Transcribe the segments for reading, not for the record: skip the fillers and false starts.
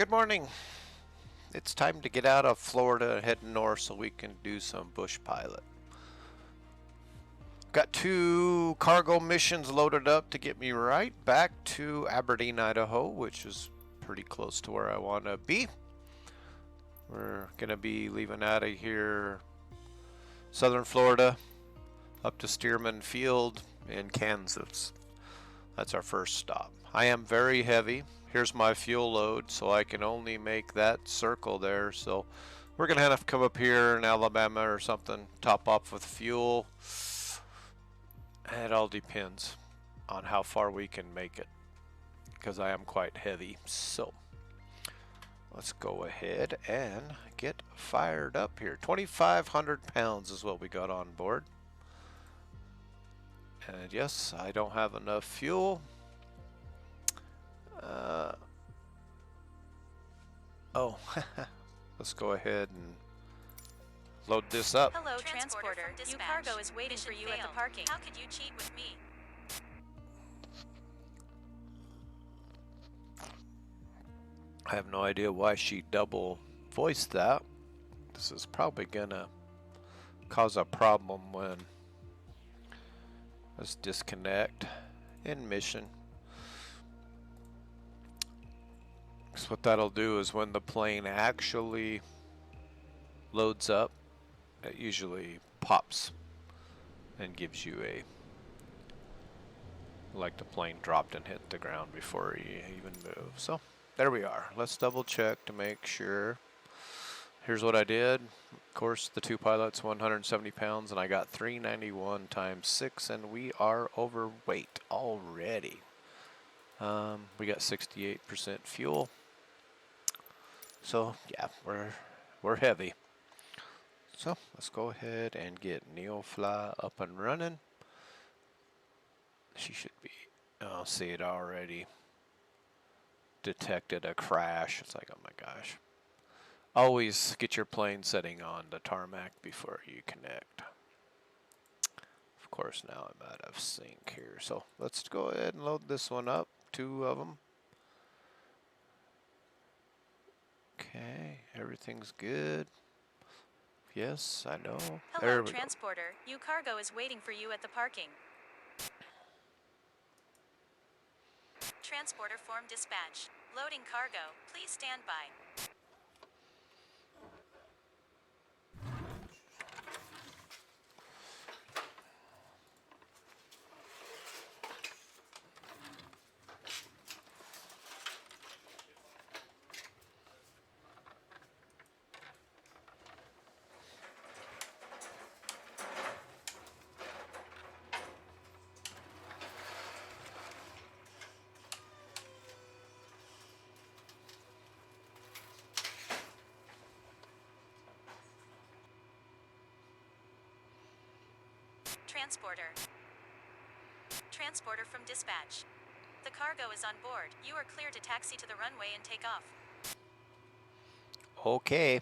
Good morning. It's time to get out of Florida and head north so we can do some bush pilot. Got 2 cargo missions loaded up to get me right back to Aberdeen, Idaho, which is pretty close to where I want to be. We're going to be leaving out of here, southern Florida, up to Stearman Field in Kansas. That's our first stop. I am very heavy. Here's my fuel load, so I can only make that circle there. So we're going to have to come up here in Alabama or something, top off with fuel. It all depends on how far we can make it, because I am quite heavy. So let's go ahead and get fired up here. 2,500 pounds is what we got on board. And yes, I don't have enough fuel. Let's go ahead and load this up. Hello, transporter. Your cargo is waiting for you at the parking. How could you cheat with me? I have no idea why she double voiced that. This is probably gonna cause a problem when let's disconnect in mission. So what that'll do is when the plane actually loads up, it usually pops and gives you like the plane dropped and hit the ground before you even move. So there we are. Let's double check to make sure. Here's what I did. Of course, the 2 pilots, 170 pounds, and I got 391 times 6, and we are overweight already. We got 68% fuel. So yeah, we're heavy. So let's go ahead and get NeoFly up and running. She should be. Oh, see, it already detected a crash. It's like, oh my gosh. Always get your plane setting on the tarmac before you connect. Of course, now I'm out of sync here. So let's go ahead and load this one up. 2 of them. Okay, everything's good. Yes, I know. Hello, transporter. Your cargo is waiting for you at the parking. Transporter form dispatch. Loading cargo. Please stand by. Transporter from dispatch. The cargo is on board. You are clear to taxi to the runway and take off. Okay.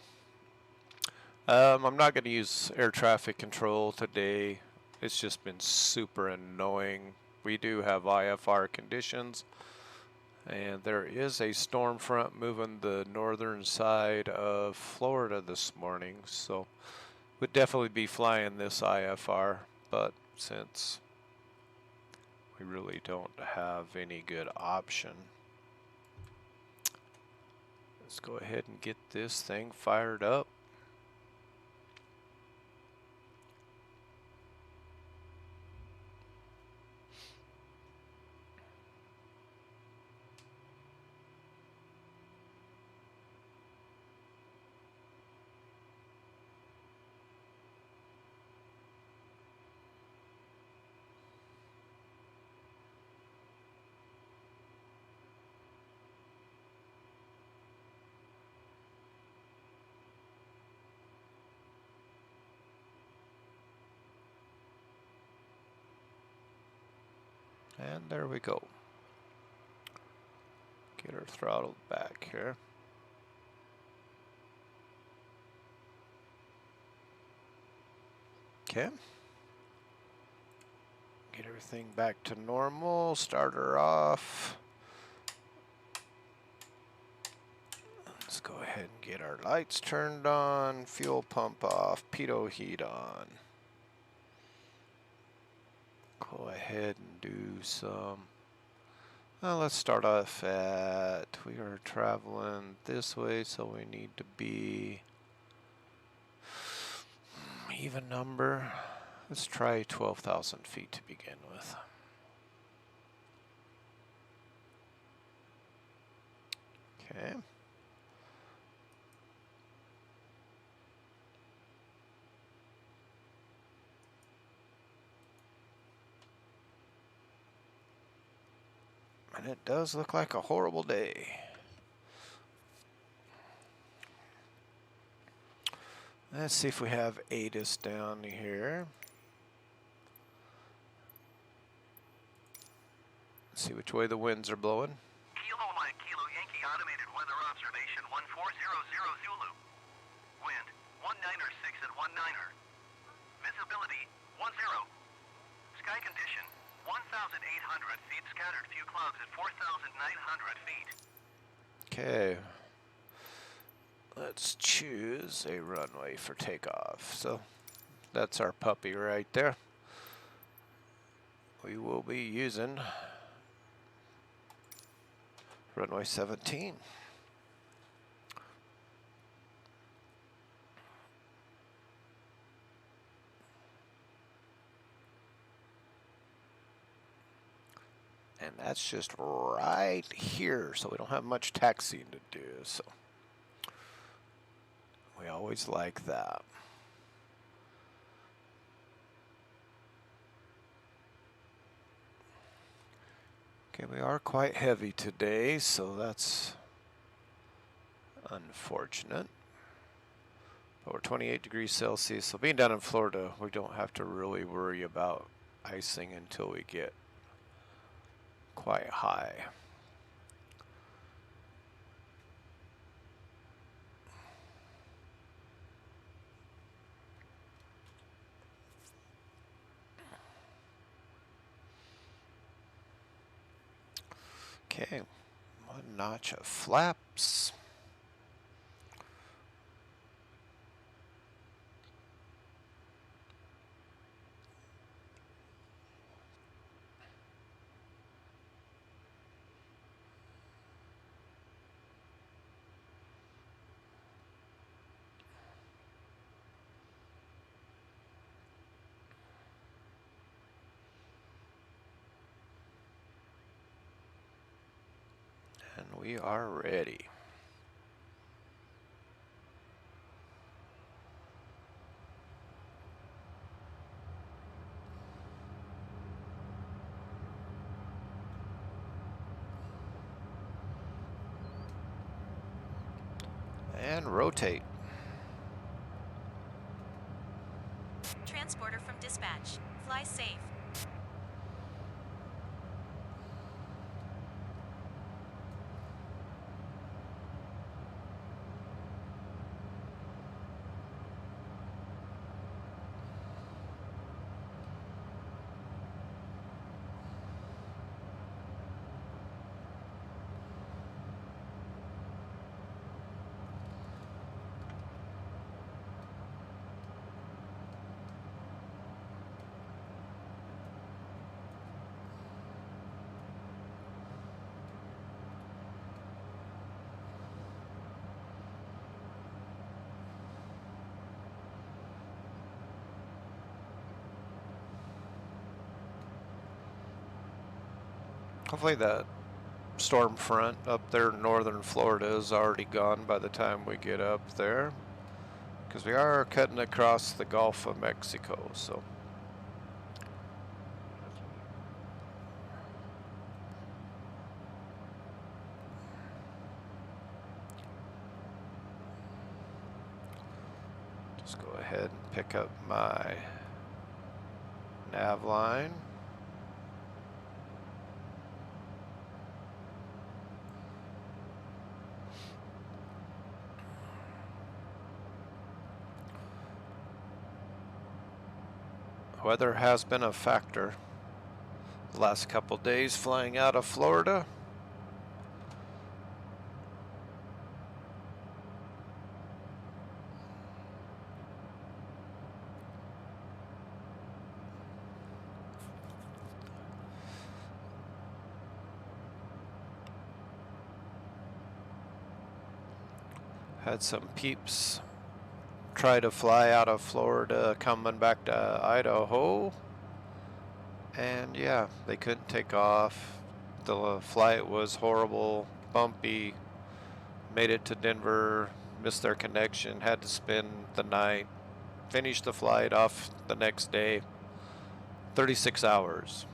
I'm not going to use air traffic control today. It's just been super annoying. We do have IFR conditions, and there is a storm front moving the northern side of Florida this morning, so we'd definitely be flying this IFR, but since we really don't have any good option, let's go ahead and get this thing fired up. And there we go. Get her throttled back here. Okay. Get everything back to normal. Start her off. go ahead and get our lights turned on, fuel pump off, pitot heat on. Go ahead and do some. Well, let's start off at, we are traveling this way, so we need to be even number. Let's try 12,000 feet to begin with. Okay. And it does look like a horrible day. Let's see if we have ATIS down here. Let's see which way the winds are blowing. Kilo Mike Kilo Yankee automated weather observation 1400 Zulu. Wind 196 at 19er. Visibility 10. Sky condition 1,800 feet, scattered few clouds at 4,900 feet. Okay. Let's choose a runway for takeoff. So that's our puppy right there. We will be using runway 17. And that's just right here, so we don't have much taxiing to do, so we always like that. Okay, we are quite heavy today, so that's unfortunate. But we're 28 degrees Celsius, so being down in Florida, we don't have to really worry about icing until we get quite high. Okay, one notch of flaps. And we are ready. And rotate. Transporter from dispatch. Fly safe. Hopefully that storm front up there in northern Florida is already gone by the time we get up there, because we are cutting across the Gulf of Mexico, so just go ahead and pick up my nav line. Weather has been a factor the last couple days flying out of Florida. Had some peeps try to fly out of Florida coming back to Idaho, and yeah, they couldn't take off. The flight was horrible, bumpy. Made it to Denver, missed their connection, had to spend the night, finished the flight off the next day. 36 hours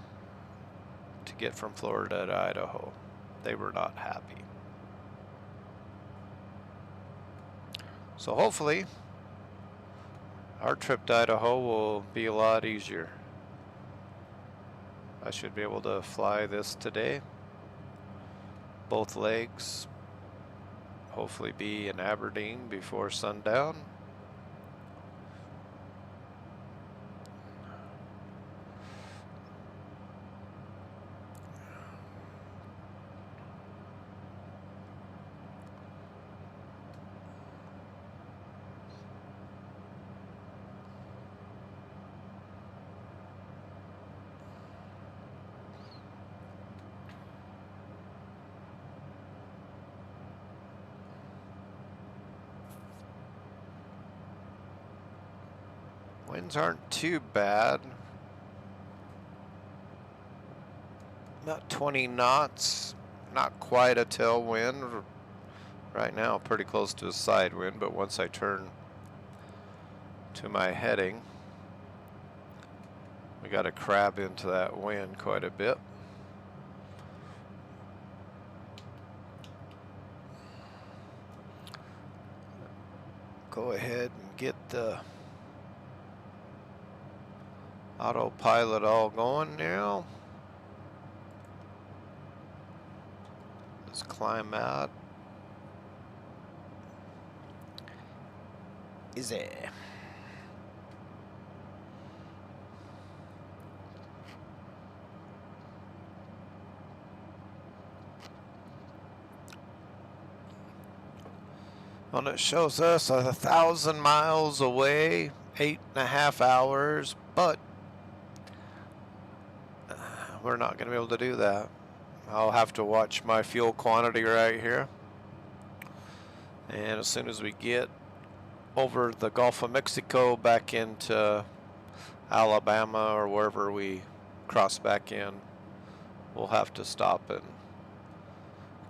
to get from Florida to Idaho. They were not happy. So hopefully our trip to Idaho will be a lot easier. I should be able to fly this today. Both legs. Hopefully be in Aberdeen before sundown. Winds aren't too bad. About 20 knots. Not quite a tailwind. Right now, pretty close to a side wind, but once I turn to my heading, we got to crab into that wind quite a bit. Go ahead and get the autopilot all going now. Let's climb out. Easy. Well, it shows us 1,000 miles away, 8.5 hours, but we're not going to be able to do that. I'll have to watch my fuel quantity right here. And as soon as we get over the Gulf of Mexico back into Alabama or wherever we cross back in, we'll have to stop and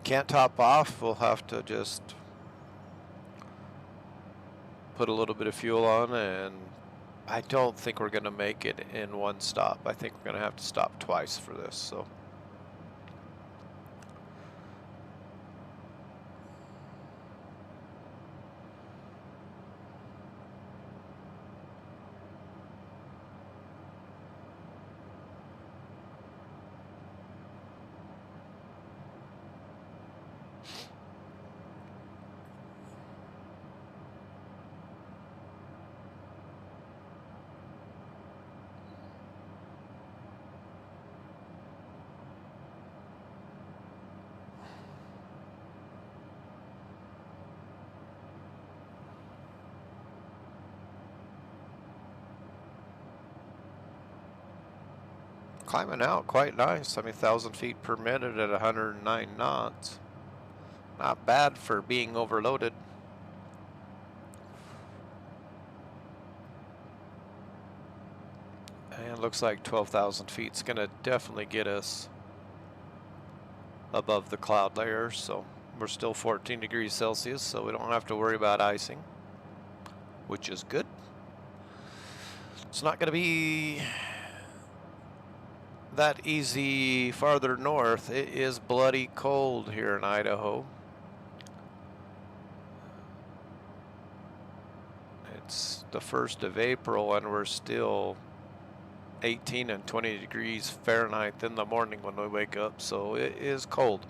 can't top off. We'll have to just put a little bit of fuel on, and I don't think we're going to make it in one stop. I think we're going to have to stop twice for this. So climbing out quite nice. I mean, 1,000 feet per minute at 109 knots. Not bad for being overloaded. And looks like 12,000 feet is going to definitely get us above the cloud layer. So we're still 14 degrees Celsius, so we don't have to worry about icing, which is good. It's not going to be that easy farther north. It is bloody cold here in Idaho. It's the 1st of April and we're still 18 and 20 degrees Fahrenheit in the morning when we wake up, so it is cold.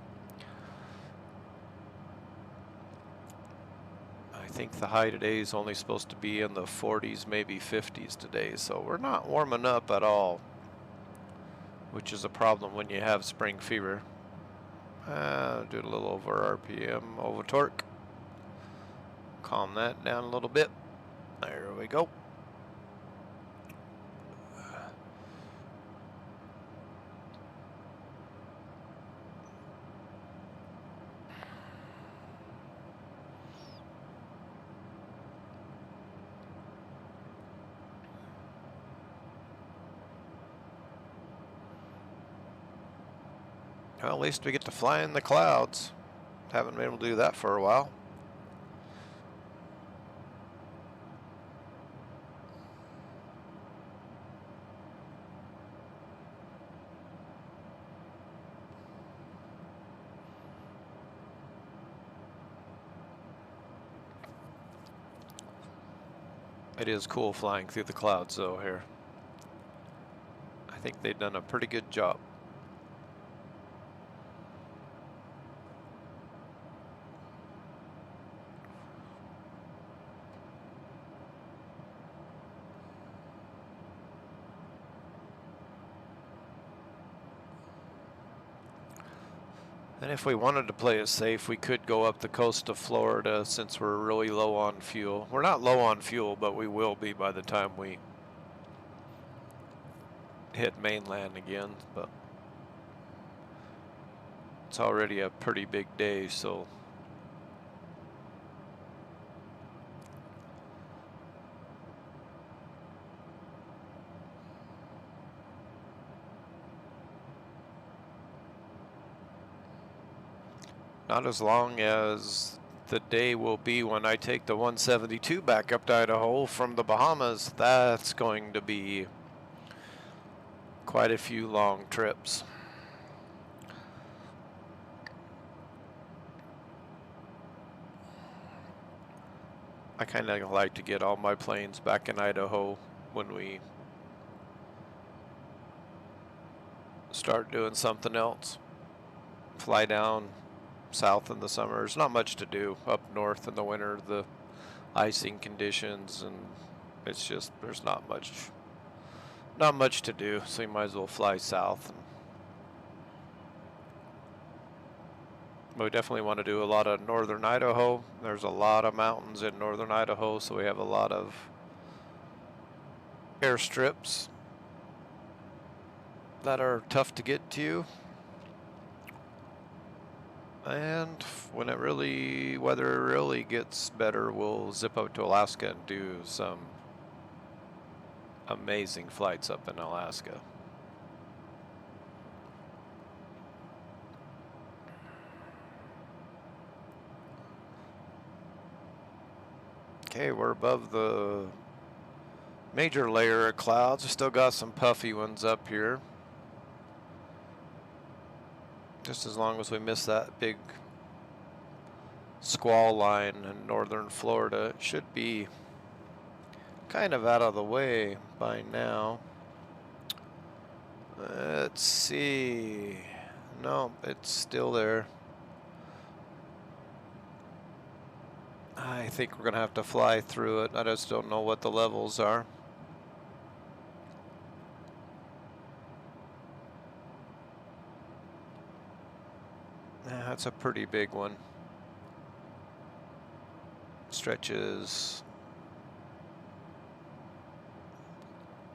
I think the high today is only supposed to be in the 40s, maybe 50s today, so we're not warming up at all, which is a problem when you have spring fever. Do it a little over RPM, over torque. Calm that down a little bit. There we go. Well, at least we get to fly in the clouds. Haven't been able to do that for a while. It is cool flying through the clouds though here. I think they've done a pretty good job. And if we wanted to play it safe, we could go up the coast of Florida since we're really low on fuel. We're not low on fuel, but we will be by the time we hit mainland again. But it's already a pretty big day, so not as long as the day will be when I take the 172 back up to Idaho from the Bahamas. That's going to be quite a few long trips. I kind of like to get all my planes back in Idaho when we start doing something else. Fly down south in the summer. There's not much to do up north in the winter. The icing conditions, and it's just there's not much to do, so you might as well fly south. But we definitely want to do a lot of northern Idaho. There's a lot of mountains in northern Idaho, so we have a lot of airstrips that are tough to get to. And when weather really gets better, we'll zip up to Alaska and do some amazing flights up in Alaska. Okay, we're above the major layer of clouds. We still got some puffy ones up here. Just as long as we miss that big squall line in northern Florida, it should be kind of out of the way by now. Let's see. No, it's still there. I think we're going to have to fly through it. I just don't know what the levels are. That's a pretty big one. Stretches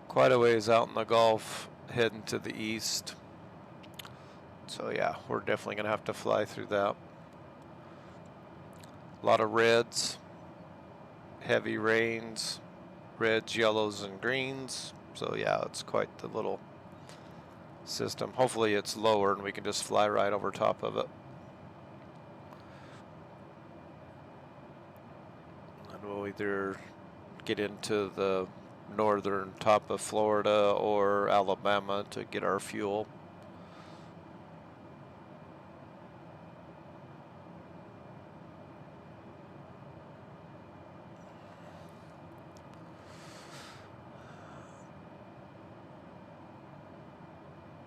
quite a ways out in the Gulf, heading to the east. So yeah, we're definitely going to have to fly through that. A lot of reds, heavy rains, reds, yellows, and greens. So yeah, it's quite the little system. Hopefully it's lower and we can just fly right over top of it. And we'll either get into the northern top of Florida or Alabama to get our fuel.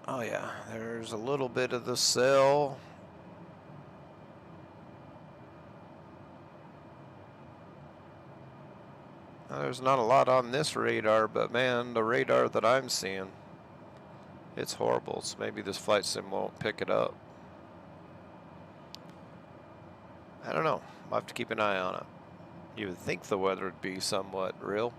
Oh yeah, there's a little bit of the cell. There's not a lot on this radar, but man, the radar that I'm seeing, it's horrible. So maybe this flight sim won't pick it up. I don't know. I'll have to keep an eye on it. You would think the weather would be somewhat real.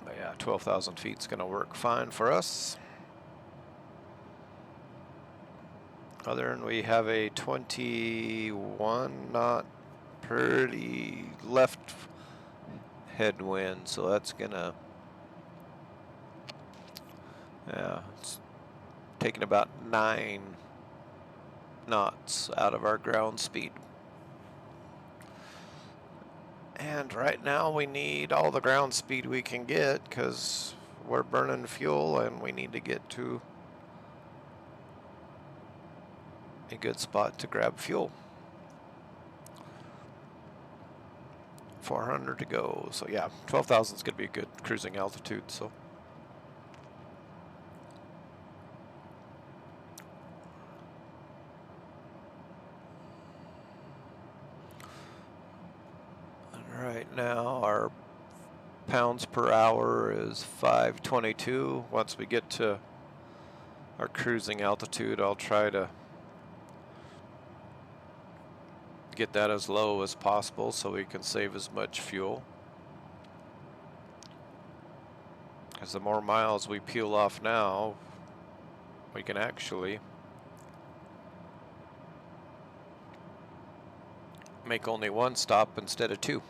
But yeah, 12,000 feet is going to work fine for us. Other than we have a 21 knot pretty left headwind, so that's gonna, yeah, it's taking about 9 knots out of our ground speed. And right now we need all the ground speed we can get because we're burning fuel and we need to get to a good spot to grab fuel. 400 to go. So yeah, 12,000 is going to be a good cruising altitude. So right now our pounds per hour is 522. Once we get to our cruising altitude, I'll try to get that as low as possible so we can save as much fuel. Because the more miles we peel off now, we can actually make only one stop instead of 2.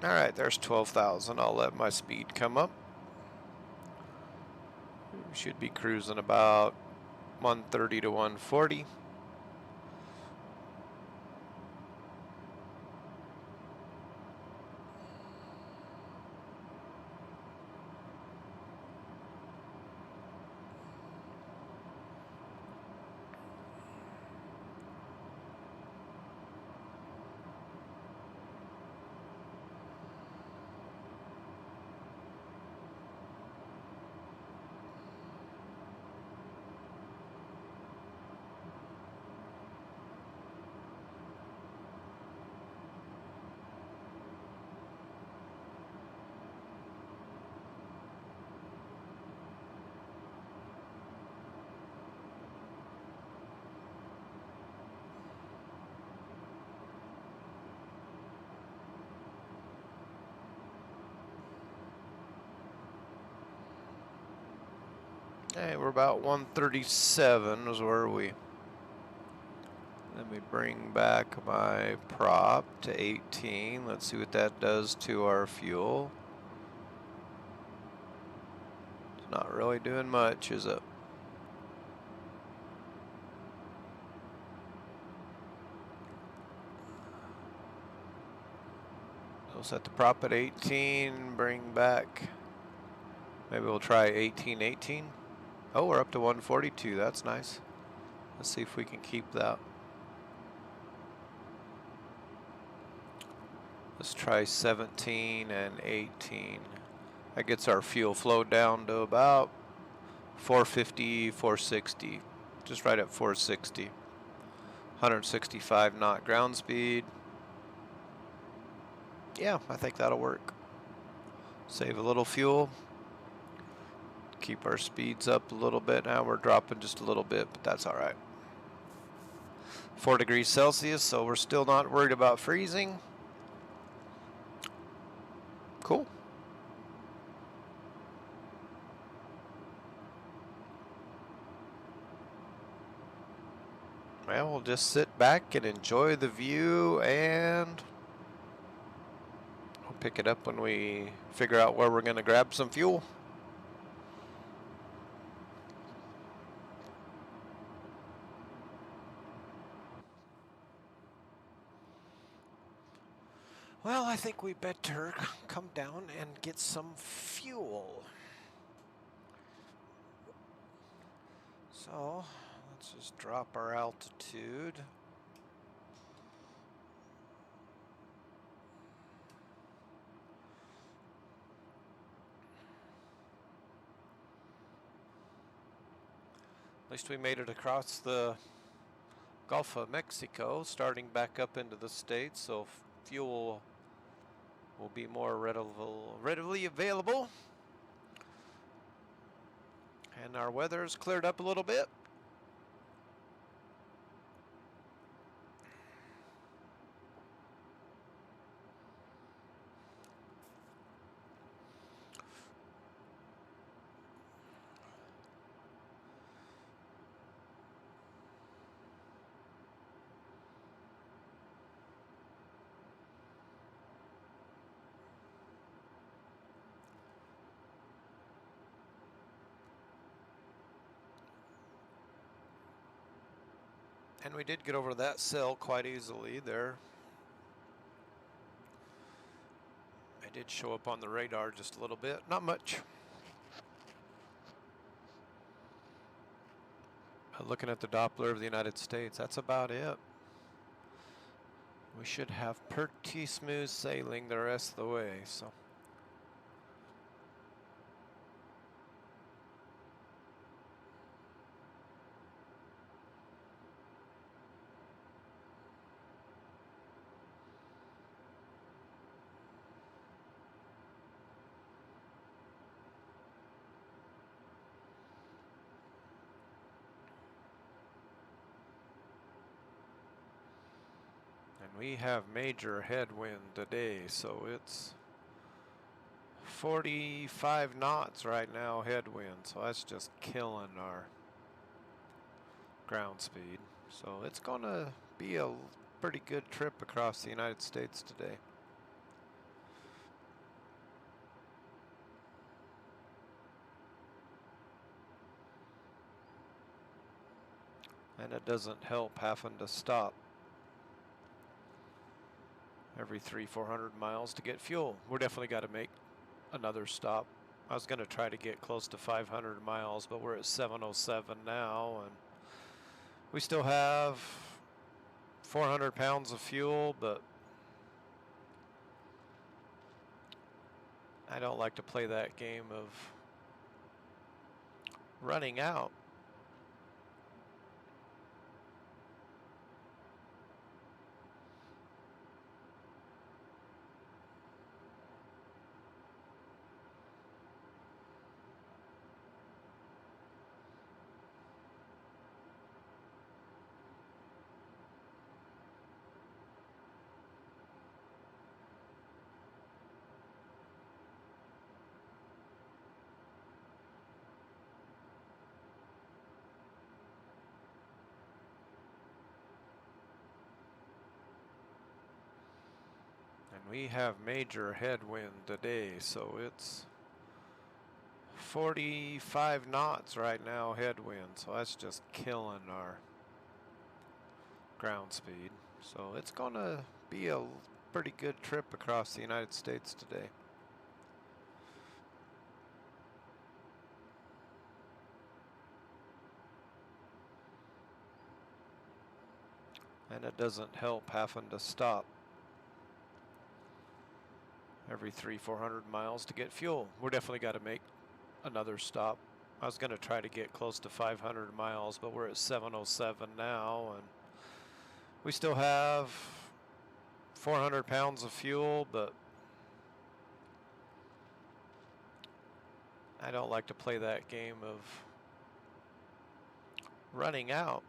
Alright, there's 12,000. I'll let my speed come up. We should be cruising about 130 to 140. Hey, we're about 137 is where we. Let me bring back my prop to 18. Let's see what that does to our fuel. It's not really doing much, is it? We'll set the prop at 18, bring back. Maybe we'll try 1818. Oh, we're up to 142. That's nice. Let's see if we can keep that. Let's try 17 and 18. That gets our fuel flow down to about 450, 460. Just right at 460. 165 knot ground speed. Yeah, I think that'll work. Save a little fuel. Keep our speeds up a little bit. Now we're dropping just a little bit, but that's all right. 4 degrees Celsius, so we're still not worried about freezing. Cool. Well, we'll just sit back and enjoy the view, and we'll pick it up when we figure out where we're going to grab some fuel. Well, I think we better come down and get some fuel. So, let's just drop our altitude. At least we made it across the Gulf of Mexico, starting back up into the States, so fuel will be more readily available. And our weather's cleared up a little bit. And we did get over that sill quite easily there. I did show up on the radar just a little bit, not much. Looking at the Doppler of the United States, that's about it. We should have pretty smooth sailing the rest of the way, so. And we have major headwind today, so it's 45 knots right now headwind, so that's just killing our ground speed. So it's gonna be a pretty good trip across the United States today. And it doesn't help having to stop every 300-400 miles to get fuel. We're definitely got to make another stop. I was going to try to get close to 500 miles, but we're at 707 now, and we still have 400 pounds of fuel, but I don't like to play that game of running out. And we have major headwind today, so it's 45 knots right now headwind, so that's just killing our ground speed. So it's gonna be a pretty good trip across the United States today. And it doesn't help having to stop every 300-400 miles to get fuel. We're definitely got to make another stop. I was going to try to get close to 500 miles, but we're at 707 now, and we still have 400 pounds of fuel, but I don't like to play that game of running out.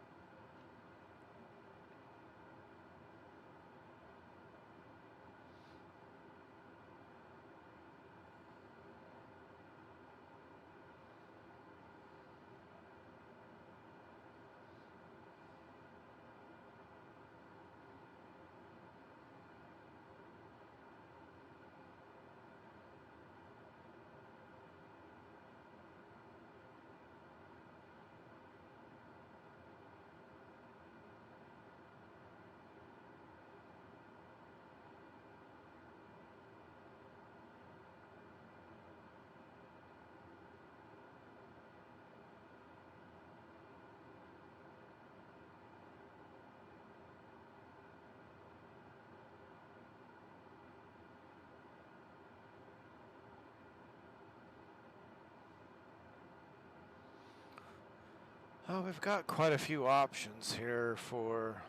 Oh, we've got quite a few options here for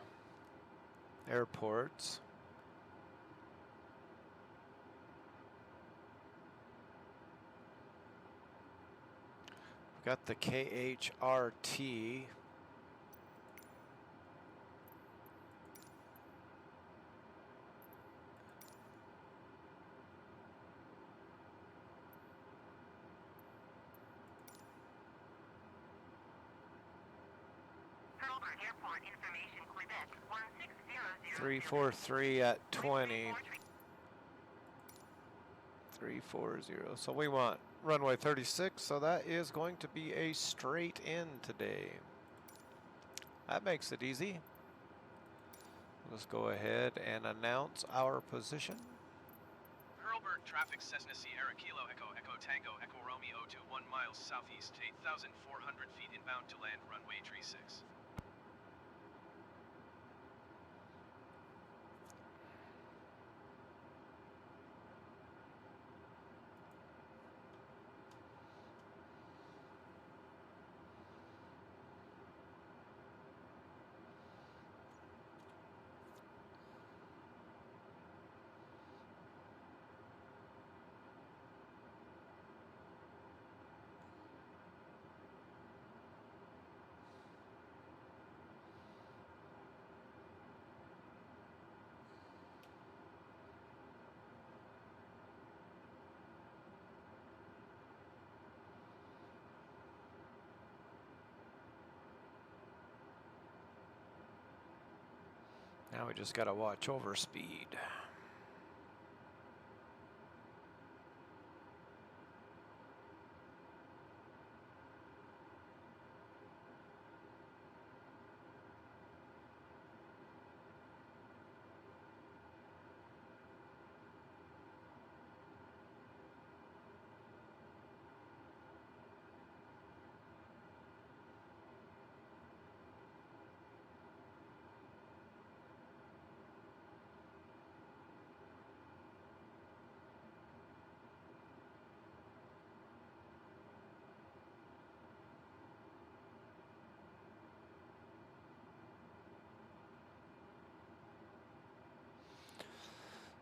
airports. We've got the KHRT. Hurlburt Airport information, Quebec 1600. 343 at 20. 340. So we want runway 36, so that is going to be a straight in today. That makes it easy. Let's go ahead and announce our position. Hurlburt traffic Cessna Sierra Kilo Echo Echo Tango Echo Romeo to 1 miles southeast, 8,400 feet inbound to land runway 36. Now we just got to watch over speed.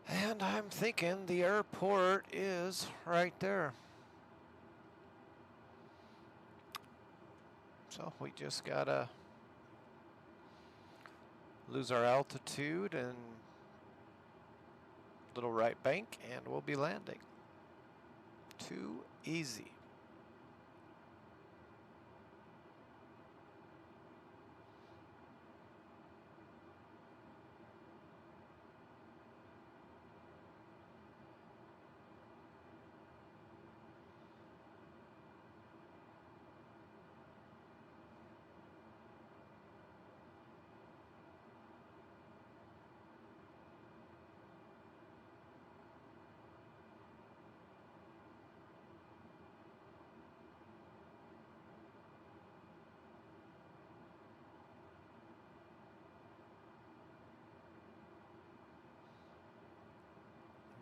And I'm thinking the airport is right there. So we just gotta lose our altitude and little right bank and we'll be landing. Too easy.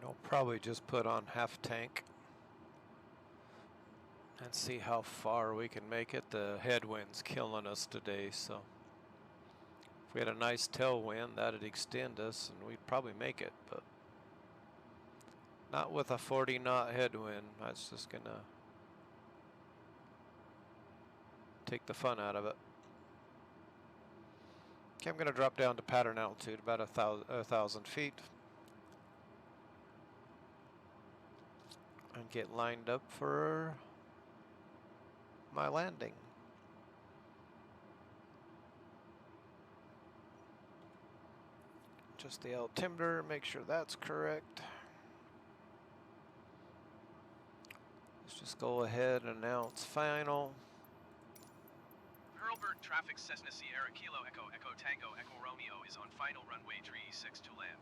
I'll probably just put on half tank and see how far we can make it. The headwind's killing us today, so if we had a nice tailwind, that'd extend us and we'd probably make it, but not with a 40 knot headwind. That's just gonna take the fun out of it. Okay, I'm gonna drop down to pattern altitude, about 1,000 feet. And get lined up for my landing. Just the altimeter, make sure that's correct. Let's just go ahead and announce final. Hurlburt traffic Cessna Sierra Kilo Echo Echo Tango Echo Romeo is on final runway 36 to land.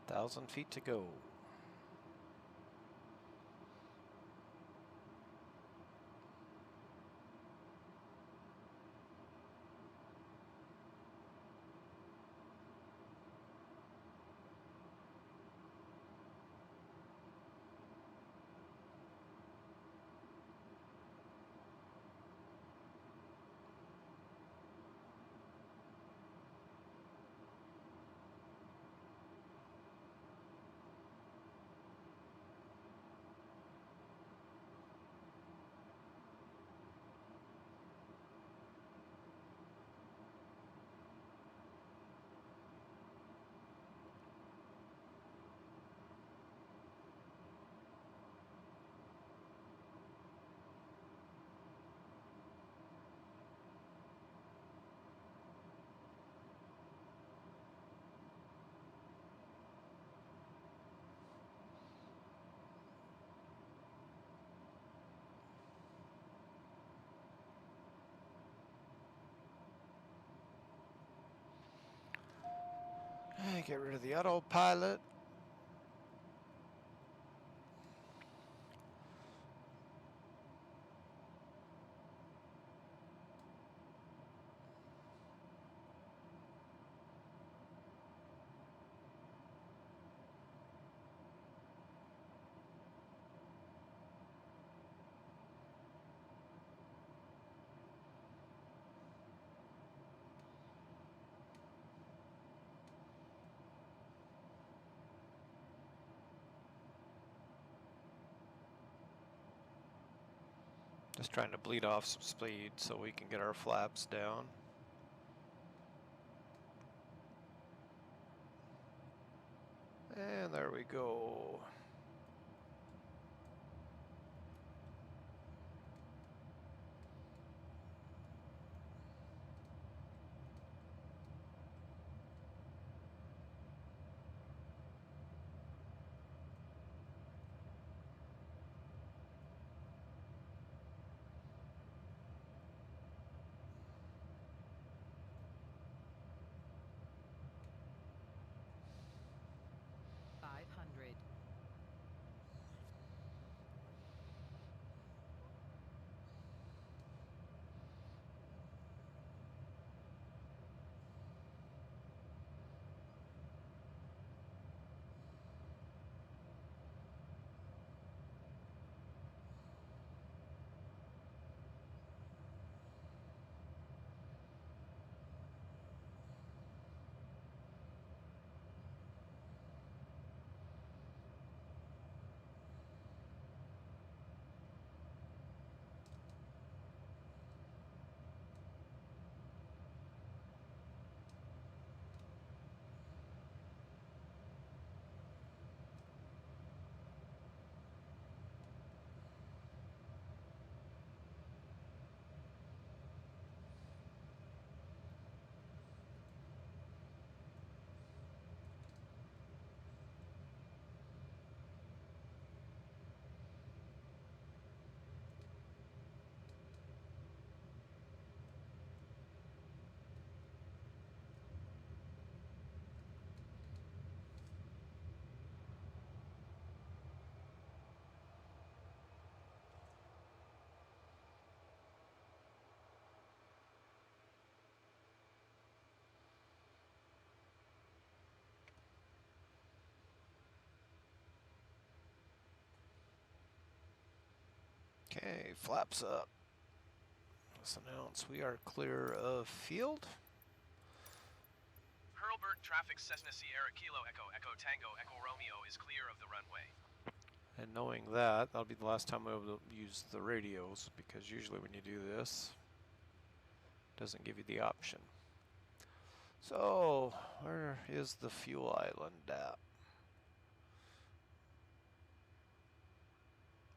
1,000 feet to go. Get rid of the autopilot. Just trying to bleed off some speed so we can get our flaps down. And there we go. Okay, flaps up. Let's announce we are clear of field. Hurlburt traffic Cessna Sierra Kilo Echo Echo Tango Echo Romeo is clear of the runway. And knowing that, that'll be the last time we'll be able to use the radios, because usually when you do this, it doesn't give you the option. So, where is the fuel island at?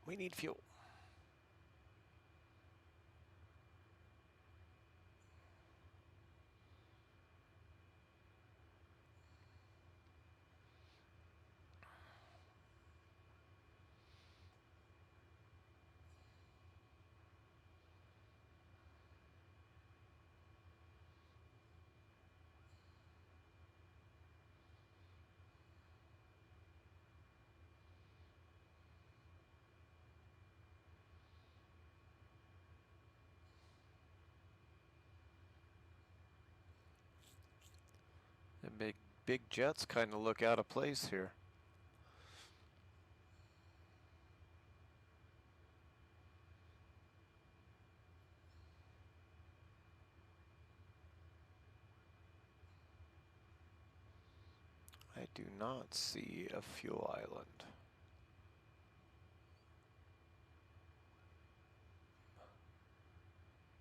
We need fuel. big jets kind of look out of place here. I do not see a fuel island.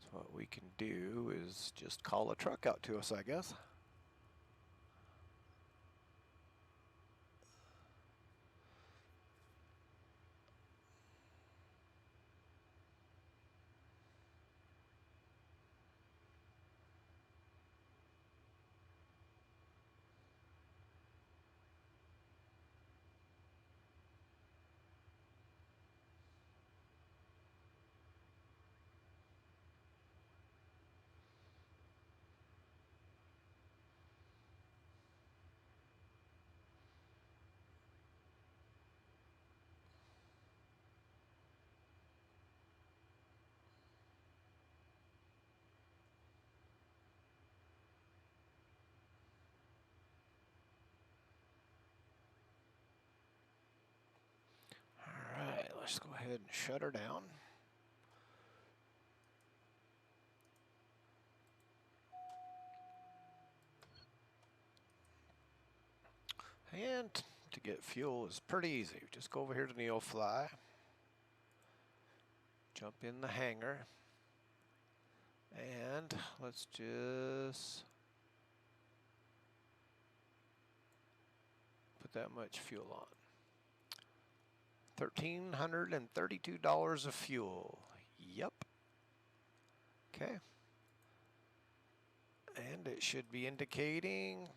So what we can do is just call a truck out to us, I guess. Alright, let's go ahead and shut her down. And to get fuel is pretty easy. Just go over here to Neofly, jump in the hangar, and let's just put that much fuel on. $1,332 of fuel. Yep. Okay. And it should be indicating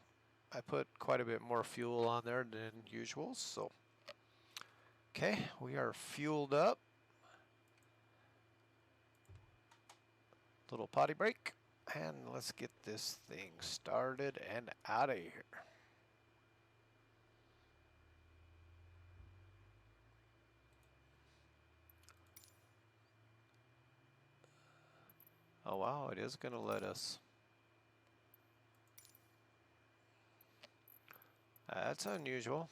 I put quite a bit more fuel on there than usual, so okay, we are fueled up. Little potty break, and let's get this thing started and out of here. Oh wow, it is going to let us. That's unusual.